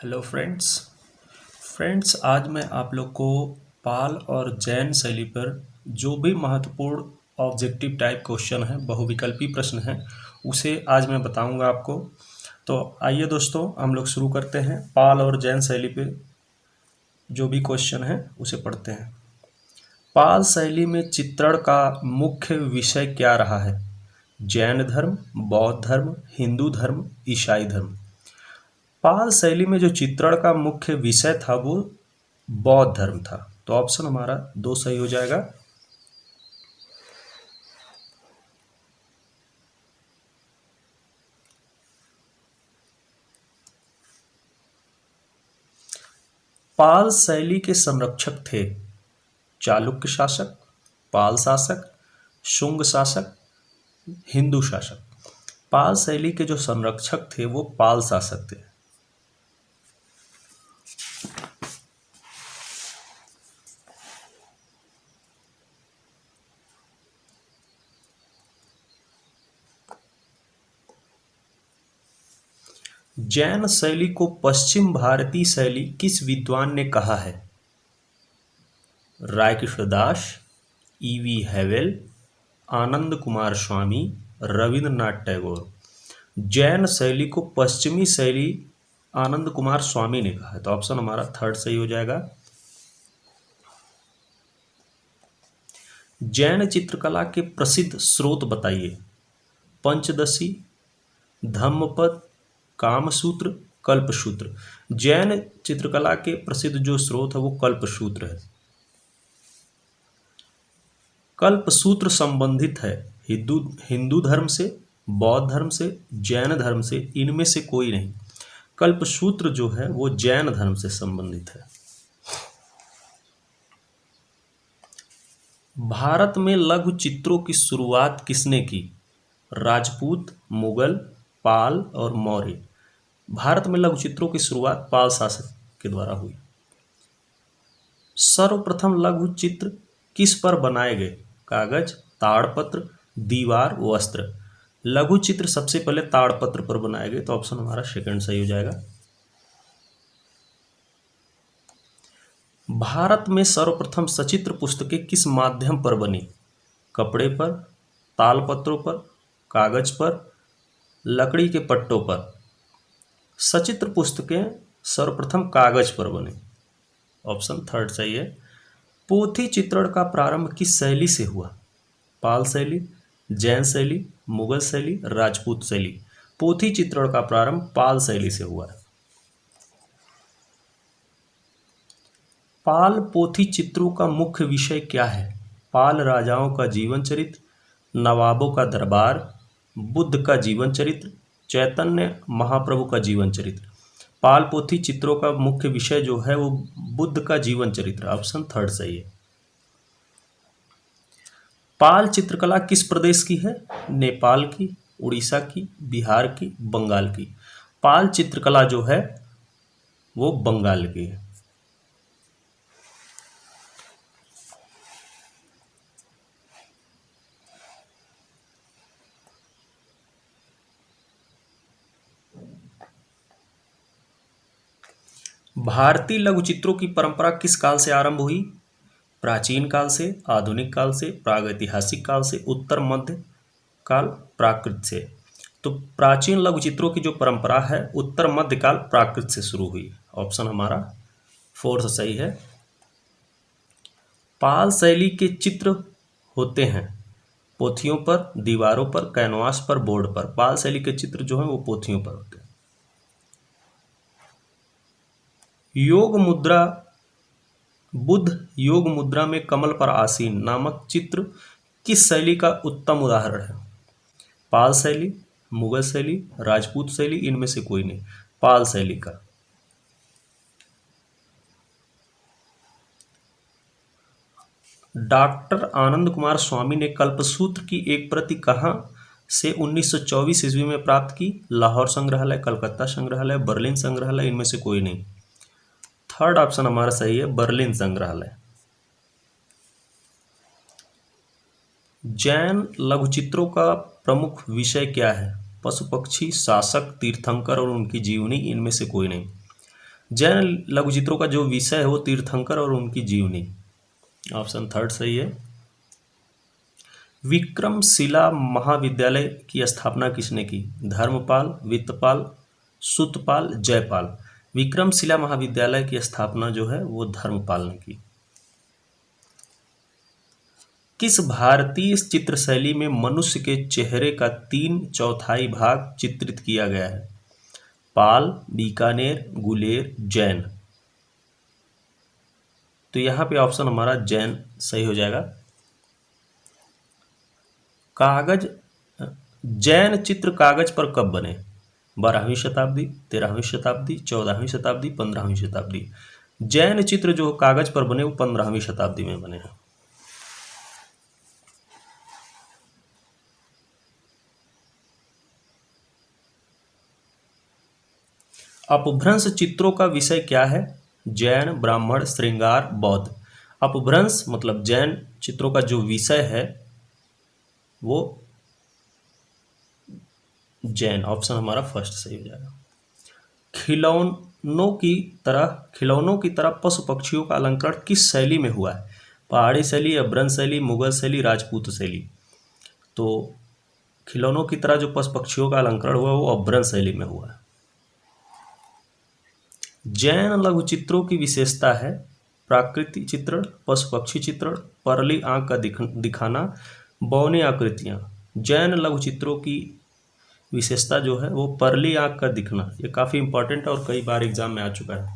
Hello friends आज मैं आप लोग को पाल और जैन शैली पर जो भी महत्वपूर्ण ऑब्जेक्टिव टाइप क्वेश्चन है, बहुविकल्पी प्रश्न है, उसे आज मैं बताऊंगा आपको। तो आइए दोस्तों, हम लोग शुरू करते हैं। पाल और जैन शैली पे जो भी क्वेश्चन है उसे पढ़ते हैं। पाल शैली में चित्रण का मुख्य विषय क्या रहा है? जैन धर्म, बौद्ध धर्म, हिंदू धर्म, ईसाई धर्म। पाल शैली में जो चित्रण का मुख्य विषय था वो बौद्ध धर्म था। तो ऑप्शन हमारा 2 सही हो जाएगा। पाल शैली के संरक्षक थे चालुक्य शासक, पाल शासक, शुंग शासक, हिंदू शासक। पाल शैली के जो संरक्षक थे वो पाल शासक थे। जैन शैली को पश्चिम भारतीय शैली किस विद्वान ने कहा है? रायकृष्णदास, ईवी हैवेल, आनंद कुमार स्वामी, रविंद्रनाथ टैगोर। जैन शैली को पश्चिमी शैली आनंद कुमार स्वामी ने कहा है। तो ऑप्शन हमारा 3rd सही हो जाएगा। जैन चित्रकला के प्रसिद्ध स्रोत बताइए। पंचदशी, धम्मपद, कामसूत्र, कल्पसूत्र। जैन चित्रकला के प्रसिद्ध जो स्रोत है वो कल्पसूत्र है। कल्पसूत्र संबंधित है हिंदू धर्म से, बौद्ध धर्म से, जैन धर्म से, इनमें से कोई नहीं। कल्पसूत्र जो है वो जैन धर्म से संबंधित है। भारत में लघु चित्रों की शुरुआत किसने की? राजपूत, मुगल, पाल और मौर्य। भारत में लघु चित्रों की शुरुआत पाल शासक के द्वारा हुई। सर्वप्रथम लघु चित्र किस पर बनाए गए? कागज, ताड़पत्र, दीवार, वस्त्र। लघु चित्र सबसे पहले ताड़पत्र पर बनाए गए। तो ऑप्शन हमारा 2nd सही हो जाएगा। भारत में सर्वप्रथम सचित्र पुस्तकें किस माध्यम पर बनी? कपड़े पर, तालपत्रों पर, कागज पर, लकड़ी के पट्टों पर। सचित्र पुस्तकें सर्वप्रथम कागज पर बनी। ऑप्शन 3rd सही है। पोथी चित्रण का प्रारंभ किस शैली से हुआ? पाल शैली, जैन शैली, मुगल शैली, राजपूत शैली। पोथी चित्रण का प्रारंभ पाल शैली से हुआ है। पाल पोथी चित्रों का मुख्य विषय क्या है? पाल राजाओं का जीवन चरित्र, नवाबों का दरबार, बुद्ध का जीवन चरित्र, चैतन्य महाप्रभु का जीवन चरित्र। पाल पोथी चित्रों का मुख्य विषय जो है वो बुद्ध का जीवन चरित्र। ऑप्शन 3rd सही है। पाल चित्रकला किस प्रदेश की है? नेपाल की, उड़ीसा की, बिहार की, बंगाल की। पाल चित्रकला जो है वो बंगाल की है। भारतीय लघुचित्रों की परंपरा किस काल से आरंभ हुई? प्राचीन काल से, आधुनिक काल से, प्रागैतिहासिक काल से, उत्तर मध्य काल, प्राकृत से। तो प्राचीन लघुचित्रों की जो परंपरा है उत्तर मध्य काल प्राकृत से शुरू हुई। ऑप्शन हमारा 4th सही है। पाल शैली के चित्र होते हैं पोथियों पर, दीवारों पर, कैनवास पर, बोर्ड पर। पाल शैली के चित्र जो है वो पोथियों पर होते हैं। योग मुद्रा, बुद्ध योग मुद्रा में कमल पर आसीन नामक चित्र किस शैली का उत्तम उदाहरण है? पाल शैली, मुगल शैली, राजपूत शैली, इनमें से कोई नहीं। पाल शैली का। डॉक्टर आनंद कुमार स्वामी ने कल्पसूत्र की एक प्रति कहाँ से 1924 ईस्वी में प्राप्त की? लाहौर संग्रहालय, कलकत्ता संग्रहालय, बर्लिन संग्रहालय, इनमें से कोई नहीं। 3rd ऑप्शन हमारा सही है, बर्लिन संग्रहालय। जैन लघुचित्रों का प्रमुख विषय क्या है? पशु पक्षी, शासक, तीर्थंकर और उनकी जीवनी, इनमें से कोई नहीं। जैन लघुचित्रों का जो विषय है वो तीर्थंकर और उनकी जीवनी। ऑप्शन थर्ड सही है। विक्रमशिला महाविद्यालय की स्थापना किसने की? धर्मपाल, वित्तपाल, सुतपाल, जयपाल। विक्रमशिला महाविद्यालय की स्थापना जो है वो धर्मपाल ने की। किस भारतीय चित्र शैली में मनुष्य के चेहरे का 3/4 भाग चित्रित किया गया है? पाल, बीकानेर, गुलेर, जैन। तो यहाँ पे ऑप्शन हमारा जैन सही हो जाएगा। कागज जैन चित्र कागज पर कब बने? 12वीं शताब्दी, 13वीं शताब्दी, 14वीं शताब्दी, 15वीं शताब्दी। जैन चित्र जो कागज पर बने वो 15वीं शताब्दी में बने हैं। अपभ्रंश चित्रों का विषय क्या है? जैन, ब्राह्मण, श्रृंगार, बौद्ध। अपभ्रंश मतलब जैन चित्रों का जो विषय है वो जैन। ऑप्शन हमारा फर्स्ट सही हो जाएगा। खिलौनों की तरह पशु पक्षियों का अलंकरण किस शैली में हुआ है? पहाड़ी शैली, अपभ्रंश शैली, मुगल शैली, राजपूत शैली। तो खिलौनों की तरह जो पशु पक्षियों का अलंकरण हुआ वो अपभ्रंश शैली में हुआ है। जैन लघुचित्रों की विशेषता है प्राकृतिक चित्रण, पशु पक्षी चित्रण, परली आंख का दिखाना, बौनी आकृतियां। जैन लघुचित्रों की विशेषता जो है वो परली आंख का दिखना। ये काफ़ी इंपॉर्टेंट और कई बार एग्जाम में आ चुका है।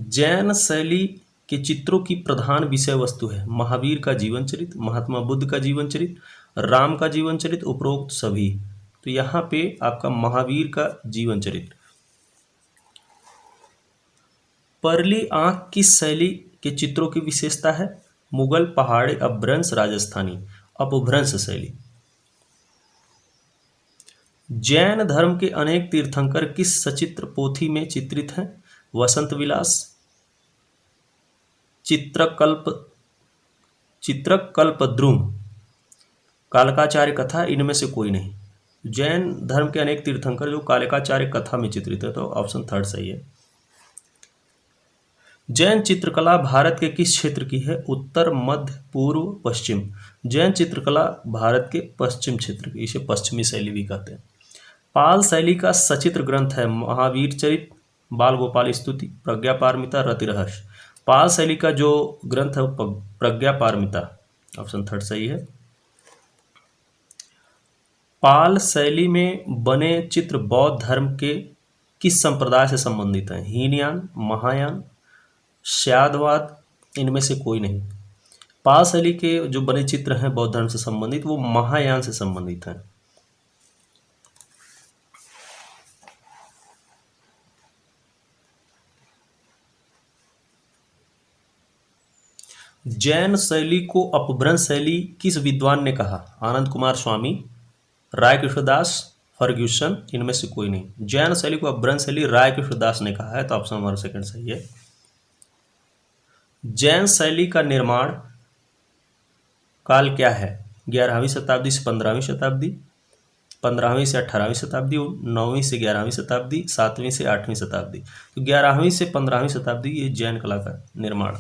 जैन शैली के चित्रों की प्रधान विषय वस्तु है महावीर का जीवन चरित्र, महात्मा बुद्ध का जीवन चरित्र, राम का जीवन चरित्र, उपरोक्त सभी। तो यहाँ पे आपका महावीर का जीवन चरित्र। परली आंख किस शैली के चित्रों की विशेषता है? मुगल, पहाड़ी, अपभ्रंश, राजस्थानी। अपभ्रंश शैली। जैन धर्म के अनेक तीर्थंकर किस सचित्र पोथी में चित्रित हैं? वसंत विलास, चित्रकल्पद्रुम, कालकाचार्य कथा, इनमें से कोई नहीं। जैन धर्म के अनेक तीर्थंकर जो कालकाचार्य कथा में चित्रित है, तो ऑप्शन थर्ड सही है। जैन चित्रकला भारत के किस क्षेत्र की है? उत्तर, मध्य, पूर्व, पश्चिम। जैन चित्रकला भारत के पश्चिम क्षेत्र की, इसे पश्चिमी शैली भी कहते हैं। पाल शैली का सचित्र ग्रंथ है महावीर चरित, बाल गोपाल स्तुति, प्रज्ञा पारमिता, रति रहस्य। पाल शैली का जो ग्रंथ है वो प्रज्ञा पारमिता। ऑप्शन थर्ड सही है। पाल शैली में बने चित्र बौद्ध धर्म के किस संप्रदाय से संबंधित हैं? हीनयान, महायान, श्यादवाद, इनमें से कोई नहीं। पाल शैली के जो बने चित्र हैं बौद्ध धर्म से संबंधित वो महायान से संबंधित हैं। जैन शैली को अपभ्रंश शैली किस विद्वान ने कहा? आनंद कुमार स्वामी, राय कृष्णदास, फर्ग्यूसन, इनमें से कोई नहीं। जैन शैली को अपभ्रंश शैली राय कृष्णदास ने कहा है, तो ऑप्शन हमारा सेकंड सही है। जैन शैली का निर्माण काल क्या है? 11वीं शताब्दी से 15वीं शताब्दी, 15वीं से 18वीं शताब्दी, 9वीं से 11वीं शताब्दी, 7वीं से 8वीं शताब्दी। तो 11वीं से 15वीं शताब्दी ये जैन कला का निर्माण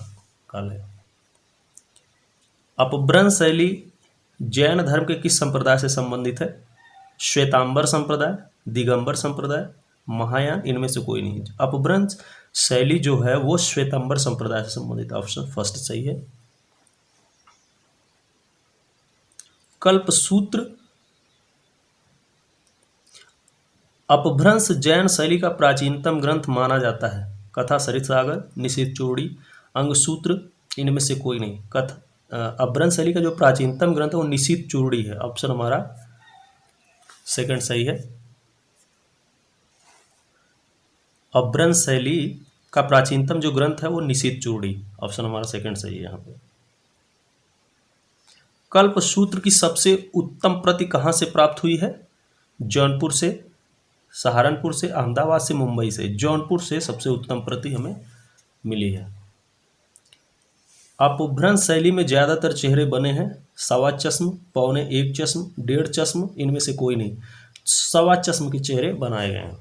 काल है। अपभ्रंश शैली जैन धर्म के किस संप्रदाय से संबंधित है? श्वेतांबर संप्रदाय, दिगंबर संप्रदाय, महायान, इनमें से कोई नहीं। अपभ्रंश शैली जो है वो श्वेतांबर संप्रदाय से संबंधित। ऑप्शन फर्स्ट सही है। कल्पसूत्र अपभ्रंश जैन शैली का प्राचीनतम ग्रंथ माना जाता है। कथा सरित सागर, निषिद्ध चूड़ी, अंगसूत्र, इनमें से कोई नहीं। अपभ्रंश शैली का जो प्राचीनतम ग्रंथ है वो निषिद्ध चूड़ी है। ऑप्शन हमारा सेकंड सही है। अपभ्रंश शैली का प्राचीनतम जो ग्रंथ है वो निषिद्ध चूड़ी। ऑप्शन हमारा सेकंड सही है यहाँ पे। कल्पसूत्र की सबसे उत्तम प्रति कहाँ से प्राप्त हुई है? जौनपुर से, सहारनपुर से, अहमदाबाद से, मुंबई से। जौनपुर से सबसे उत्तम प्रति हमें मिली है। अपभ्रंश शैली में ज़्यादातर चेहरे बने हैं सवा चश्म, पौने एक चश्म, 1.5 चश्म, इनमें से कोई नहीं। सवा चश्म के चेहरे बनाए गए हैं।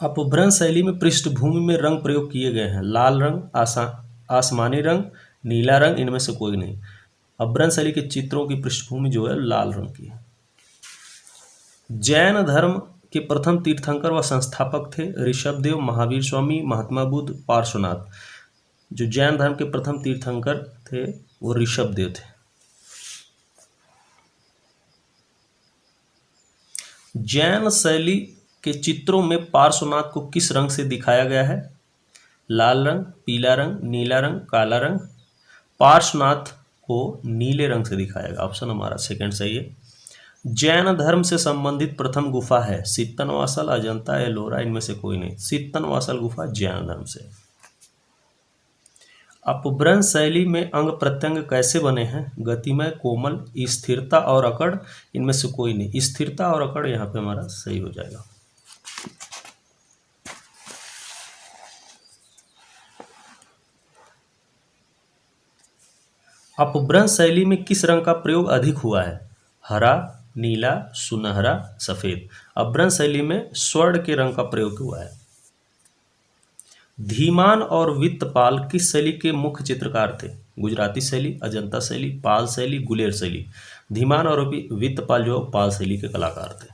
अपभ्रंश शैली में पृष्ठभूमि में रंग प्रयोग किए गए हैं। लाल रंग, आसमानी रंग, नीला रंग, इनमें से कोई नहीं। अपभ्रंश शैली के चित्रों की पृष्ठभूमि जो है लाल रंग की है। जैन धर्म के प्रथम तीर्थंकर व संस्थापक थे ऋषभदेव, महावीर स्वामी, महात्मा बुद्ध, पार्श्वनाथ। जो जैन धर्म के प्रथम तीर्थंकर थे वो ऋषभदेव थे। जैन शैली के चित्रों में पार्श्वनाथ को किस रंग से दिखाया गया है? लाल रंग, पीला रंग, नीला रंग, काला रंग। पार्श्वनाथ को नीले रंग से दिखाया गया। ऑप्शन हमारा सेकंड सही है। जैन धर्म से संबंधित प्रथम गुफा है सित्तनवासल, अजंता, एलोरा, इनमें से कोई नहीं। सित्तनवासल गुफा जैन धर्म से। अपभ्रंश शैली में अंग प्रत्यंग कैसे बने हैं? गतिमय, कोमल, स्थिरता और अकड़, इनमें से कोई नहीं। स्थिरता और अकड़ यहाँ पे हमारा सही हो जाएगा। अपभ्रंश शैली में किस रंग का प्रयोग अधिक हुआ है? हरा, नीला, सुनहरा, सफेद। अपभ्रंश शैली में स्वर्ण के रंग का प्रयोग हुआ है। धीमान और वित्तपाल किस शैली के मुख्य चित्रकार थे? गुजराती शैली, अजंता शैली, पाल शैली, गुलेर शैली। धीमान और वित्तपाल जो पाल शैली के कलाकार थे।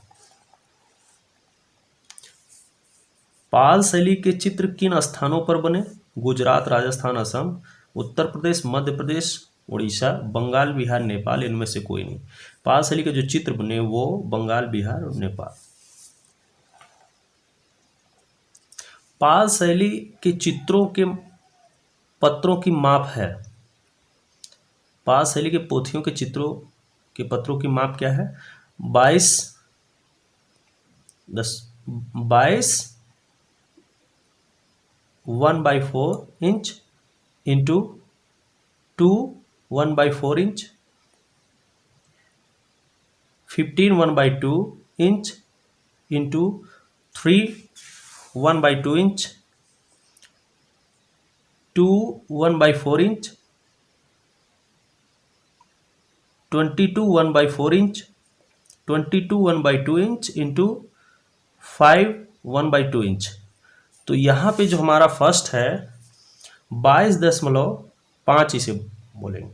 पाल शैली के चित्र किन स्थानों पर बने? गुजरात, राजस्थान, असम, उत्तर प्रदेश, मध्य प्रदेश, उड़ीसा, बंगाल, बिहार, नेपाल, इनमें से कोई नहीं। पाल शैली के जो चित्र बने वो बंगाल, बिहार और नेपाल। पाल शैली के चित्रों के पत्रों की माप है। पाल शैली के पोथियों के चित्रों के पत्रों की माप क्या है? 22 1/4 inch into 2 1/4 inch, 15 1/2 inch into 3 1/2 inch, 2 1/4 inch, 22 1/4 inch, 22 1/2 inch into 5 1/2 inch. तो यहाँ पे जो हमारा फर्स्ट है 22.5 इसे बोलेंगे,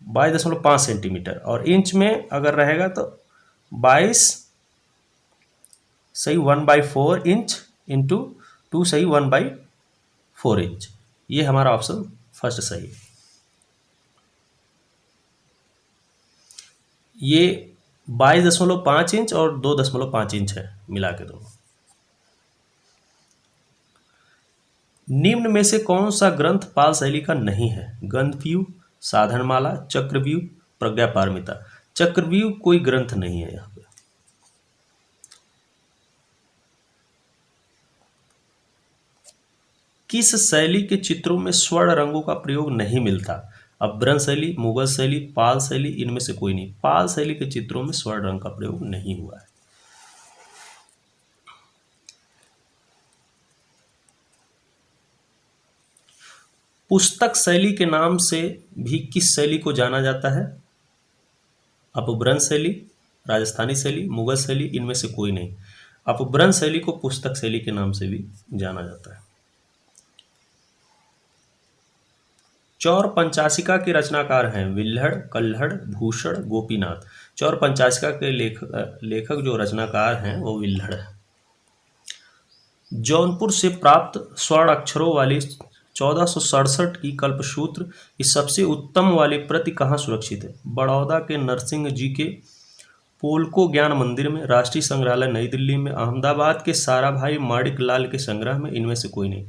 22.5 सेंटीमीटर। और इंच में अगर रहेगा तो 22 सही 1/4 इंच इंटू 2 सही 1/4 इंच। ये हमारा ऑप्शन फर्स्ट सही है। ये 22.5 इंच और 2.5 इंच है मिला के दोनों। निम्न में से कौन सा ग्रंथ पाल शैली का नहीं है? गंधव्यूह, साधनमाला, चक्रव्यूह, प्रज्ञापारमिता। चक्रव्यूह कोई ग्रंथ नहीं है यहाँ पे। किस शैली के चित्रों में स्वर्ण रंगों का प्रयोग नहीं मिलता? अपभ्रंश शैली, मुगल शैली, पाल शैली, इनमें से कोई नहीं। पाल शैली के चित्रों में स्वर्ण रंग का प्रयोग नहीं हुआ है। पुस्तक शैली के नाम से भी किस शैली को जाना जाता है? अपभ्रंश शैली, राजस्थानी शैली, मुगल शैली, इनमें से कोई नहीं। अपभ्रंश शैली को पुस्तक शैली के नाम से भी जाना जाता है। चौर पंचाशिका के रचनाकार हैं विल्हड़, कल्हड़, भूषण, गोपीनाथ। चौर पंचाशिका के लेखक जो रचनाकार हैं वो विल्हड़ है। जौनपुर से प्राप्त स्वर्ण अक्षरों वाली 1467 की कल्पसूत्र की सबसे उत्तम वाली प्रति कहाँ सुरक्षित है? बड़ौदा के नरसिंह जी के पोलको ज्ञान मंदिर में, राष्ट्रीय संग्रहालय नई दिल्ली में, अहमदाबाद के साराभाई माणिक लाल के संग्रह में, इनमें से कोई नहीं।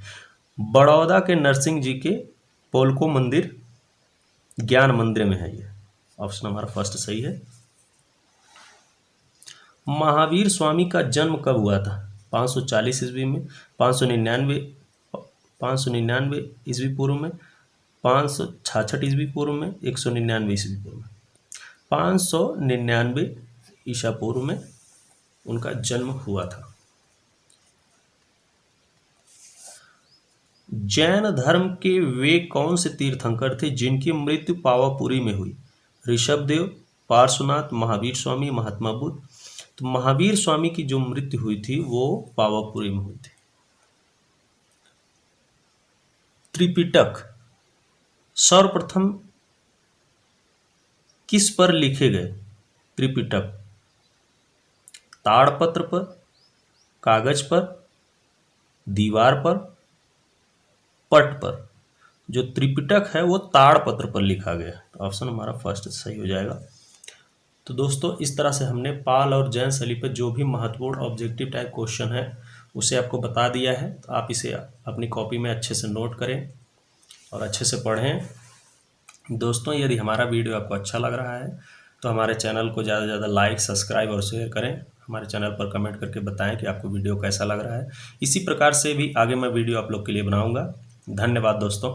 बड़ौदा के नरसिंह जी के पोलको मंदिर ज्ञान मंदिर में है। ये ऑप्शन हमारा फर्स्ट सही है। महावीर स्वामी का जन्म कब हुआ था? 540 ईस्वी में, 599 ईस्वी पूर्व में, 566 ईस्वी पूर्व में, 199 ईस्वी पूर्व में। 599 ईसा पूर्व में उनका जन्म हुआ था। जैन धर्म के वे कौन से तीर्थंकर थे जिनकी मृत्यु पावापुरी में हुई? ऋषभदेव, पार्श्वनाथ, महावीर स्वामी, महात्मा बुद्ध। तो महावीर स्वामी की जो मृत्यु हुई थी वो पावापुरी में हुई थी। त्रिपिटक सर्वप्रथम किस पर लिखे गए? त्रिपिटक ताड़पत्र पर, कागज पर, दीवार पर, पट पर। जो त्रिपिटक है वो ताड़पत्र पर लिखा गया। तो ऑप्शन हमारा फर्स्ट सही हो जाएगा। तो दोस्तों इस तरह से हमने पाल और जैन शैली पर जो भी महत्वपूर्ण ऑब्जेक्टिव टाइप क्वेश्चन है उसे आपको बता दिया है। तो आप इसे अपनी कॉपी में अच्छे से नोट करें और अच्छे से पढ़ें। दोस्तों यदि हमारा वीडियो आपको अच्छा लग रहा है तो हमारे चैनल को ज़्यादा से ज़्यादा लाइक, सब्सक्राइब और शेयर करें। हमारे चैनल पर कमेंट करके बताएं कि आपको वीडियो कैसा लग रहा है। इसी प्रकार से भी आगे मैं वीडियो आप लोग के लिए बनाऊंगा। धन्यवाद दोस्तों।